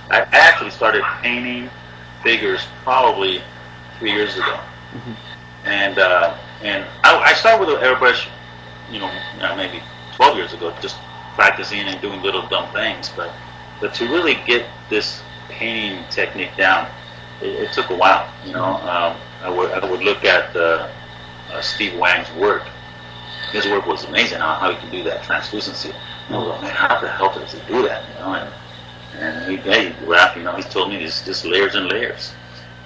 I actually started painting figures probably 3 years ago, and I started with an airbrush, maybe 12 years ago, just practicing and doing little dumb things. But to really get this painting technique down, it took a while. I would look at Steve Wang's work. His work was amazing. How he can do that translucency. I was like, man, how the hell does he do that? And he told me it's just layers and layers.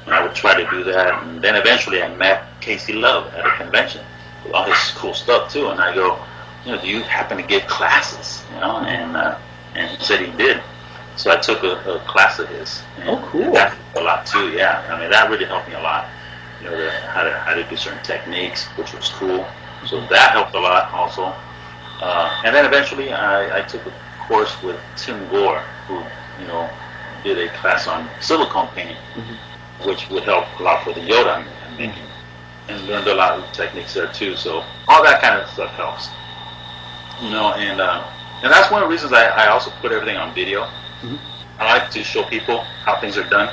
And I would try to do that, and then eventually I met Casey Love at a convention with all his cool stuff too. And I go, do you happen to give classes? And he said he did. So I took a class of his. And cool. That helped a lot too. Yeah, that really helped me a lot. How to do certain techniques, which was cool. So that helped a lot also. And then eventually I took a course with Tim Gore, who did a class on silicone painting, which would help a lot for the Yoda I'm making, and learned a lot of techniques there too. So all that kind of stuff helps, and that's one of the reasons I also put everything on video. I like to show people how things are done,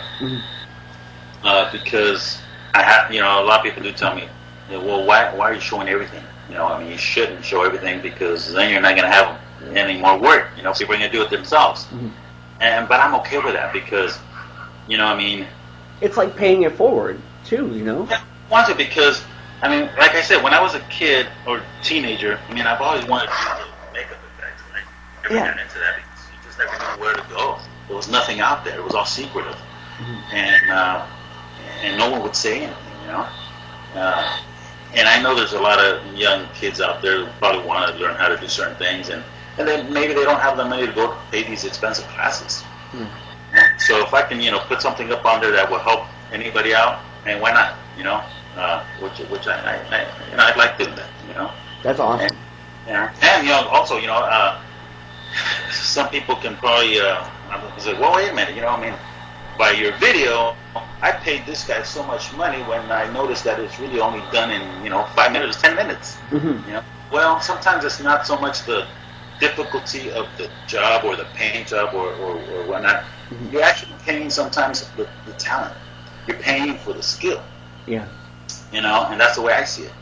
because I have, a lot of people do tell me, well, why are you showing everything? You shouldn't show everything, because then you're not going to have any more work. People are going to do it themselves. But I'm okay with that, because, it's like paying it forward too, Yeah, I want to, because, like I said, when I was a kid or teenager, I've always wanted to do makeup effects. I never got into that, because you just never knew where to go. There was nothing out there. It was all secretive, and no one would say anything. And I know there's a lot of young kids out there who probably want to learn how to do certain things, and then maybe they don't have the money to go pay these expensive classes. So if I can, put something up on there that will help anybody out, and why not? Which I'd like doing that. That's awesome. And also, some people can probably say, well, wait a minute, by your video, I paid this guy so much money when I noticed that it's really only done in 5 minutes, 10 minutes. Well, sometimes it's not so much the difficulty of the job or the paint job or whatnot. You're actually paying sometimes the talent. You're paying for the skill. Yeah. And that's the way I see it.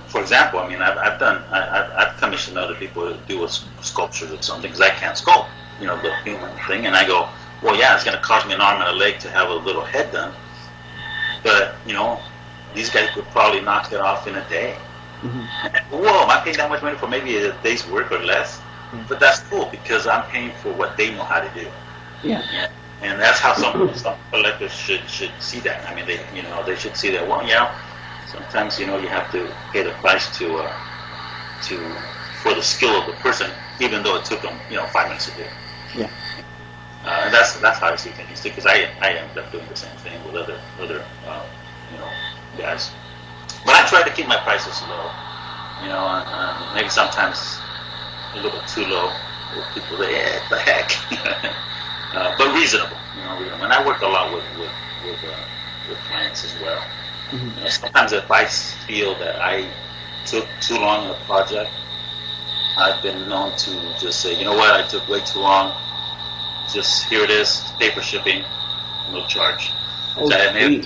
For example, I've commissioned other people to do sculptures of something, because I can't sculpt, the human thing, and I go, well, yeah, it's going to cost me an arm and a leg to have a little head done, but these guys could probably knock it off in a day. Whoa, am I paying that much money for maybe a day's work or less? But that's cool, because I'm paying for what they know how to do. Yeah. And that's how some collectors should see that. They should see that. Well, sometimes you have to pay the price for the skill of the person, even though it took them 5 minutes to do. Yeah. And that's how I see things too, because I ended up doing the same thing with other guys. But I try to keep my prices low. Maybe sometimes a little bit too low. People say, what the heck? But reasonable. And I work a lot with clients as well. Sometimes if I feel that I took too long in a project, I've been known to just say, I took way too long. Just here it is, paper shipping, no charge. Maybe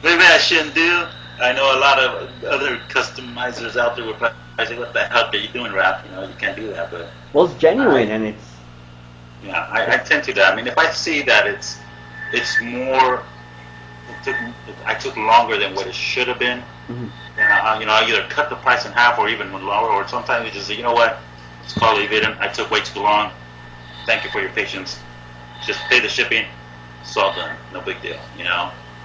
I shouldn't do. I know a lot of other customizers out there would probably say, what the hell are you doing, Raph? You can't do that. But it's genuine, and it's... Yeah, I tend to do that. If I see that it's more... I took longer than what it should have been, then I either cut the price in half or even lower, or sometimes you just say, let's call it even. I took way too long. Thank you for your patience. Just pay the shipping. It's all done. No big deal,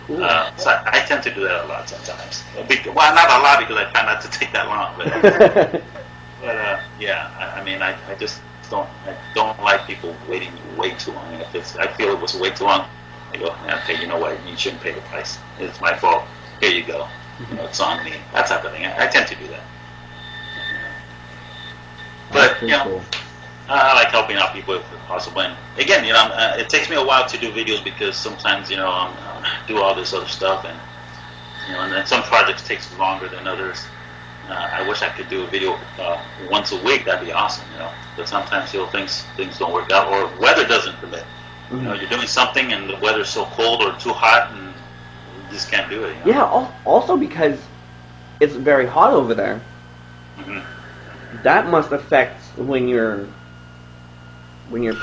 So I tend to do that a lot sometimes. Well, not a lot, because I try not to take that long. But, I just don't like people waiting way too long. And if I feel it was way too long, I go, okay, you know what? You shouldn't pay the price. It's my fault. Here you go. It's on me. That type of thing. I tend to do that. But cool. I like helping out people if possible. And again, it takes me a while to do videos, because sometimes I do all this other stuff, and and then some projects takes longer than others. I wish I could do a video once a week. That'd be awesome, But sometimes things don't work out, or weather doesn't permit. You know, you're doing something and the weather's so cold or too hot and you just can't do it. You know? Yeah, also because it's very hot over there. That must affect when you're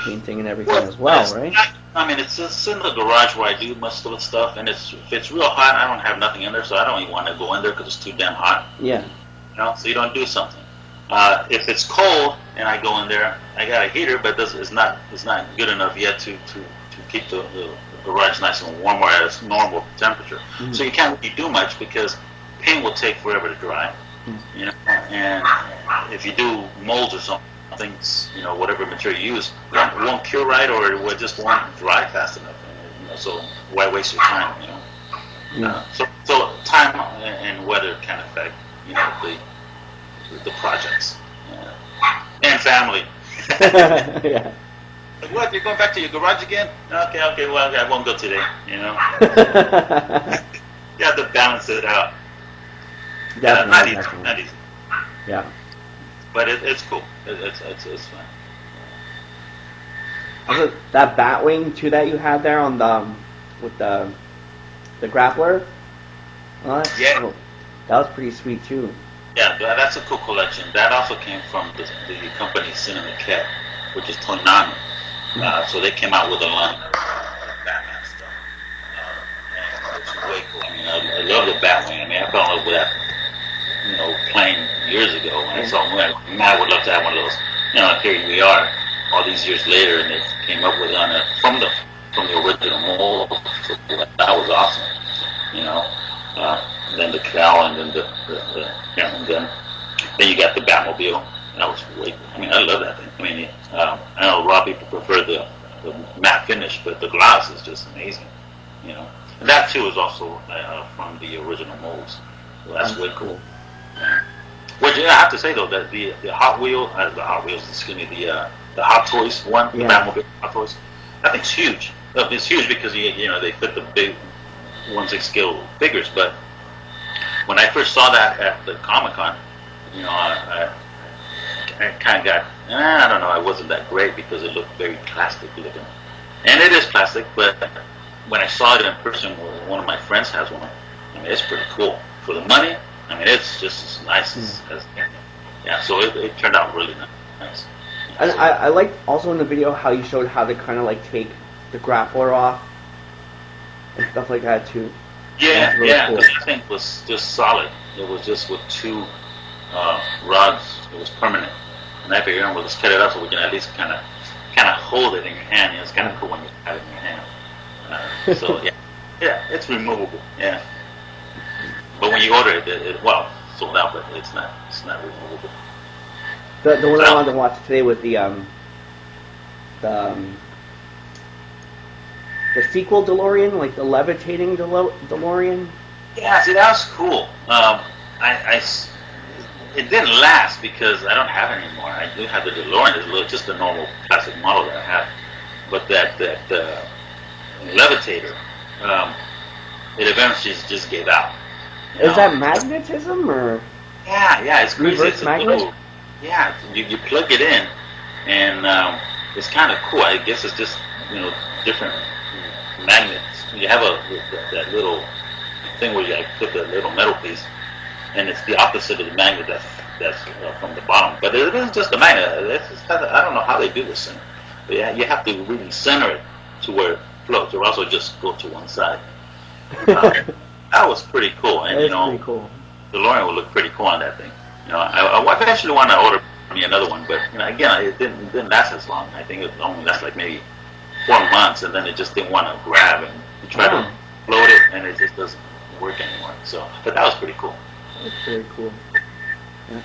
painting and everything as well, right? I mean, it's in the garage where I do most of the stuff, and if it's real hot, I don't have nothing in there, so I don't even want to go in there because it's too damn hot. Yeah. You know, so you don't do something. If it's cold and I go in there, I got a heater, but it's not good enough yet to keep the garage nice and warm or at its normal temperature. So you can't really do much because paint will take forever to dry. You know, and if you do molds or something, you know, whatever material you use, it won't cure right or it just won't dry fast enough. You know, so why waste your time? You know. So time and weather can affect, you know, the projects and family. Yeah. Like, what? You're going back to your garage again? Okay. Well, I won't go today. You know. You have to balance it out. Definitely. Not easy. Yeah. But it's cool. It's fun. Also, that bat wing too that you had there on with the grappler. Yeah. That was pretty sweet too. Yeah, that's a cool collection. That also came from the company Cinema Cat, which is Tonami. So they came out with a line of Batman stuff. And it's way cool. I mean, I love the Batwing. I mean, I fell in love with that, you know, plane years ago when I saw him. I would love to have one of those. You know, here we are, all these years later, and they came up with one from the original mold. So that was awesome. You know. And then the cow, and then and then you got the Batmobile. That was way. I mean, I love that thing. I mean, I know a lot of people prefer the matte finish, but the gloss is just amazing. You know, and that too is also from the original molds. So that's way cool. Well, yeah, I have to say though that the Hot Wheels, excuse me, the Hot Toys one, the Batmobile Hot Toys, that thing's huge. It's huge because you know they fit the big 1/6 scale figures, but when I first saw that at the Comic-Con, you know, I kind of got, I don't know, I wasn't that great because it looked very plastic looking. And it is plastic, but when I saw it in person, one of my friends has one. I mean, it's pretty cool. For the money, I mean, it's just as nice as yeah, so it turned out really nice. And I liked also in the video how you showed how to kind of like take the grappler off and stuff like that too. Yeah, really cool. This thing was just solid. It was just with two rods. It was permanent. And I figured, we'll just cut it up so we can at least kind of hold it in your hand. You know, it's kind of cool when you have it in your hand. So yeah, it's removable. Yeah, but when you order it, sold out, but it's not removable. The one I wanted to watch today was the sequel DeLorean, like the levitating DeLorean. Yeah, see, that was cool. It didn't last because I don't have it anymore. I do have the DeLorean. It's just a normal classic model that I have. But that levitator, it eventually just gave out. Is that magnetism or? Yeah, it's crazy. Reverse magnet? Yeah, you plug it in, and it's kind of cool. I guess it's just, you know, different magnets. You have that little thing where you put the little metal piece, and it's the opposite of the magnet that's from the bottom. But it isn't just a magnet. I don't know how they do this thing. But yeah, you have to really center it to where it floats, or else it'll just go to one side. That was pretty cool, and you know, pretty cool. DeLorean would look pretty cool on that thing. You know, I eventually want to order me another one, but you know, again, it didn't last as long. I think it only lasted like maybe 4 months, and then it just didn't want to grab, and you try to load it, and it just doesn't work anymore. So, but that was pretty cool. That's very cool. Yeah.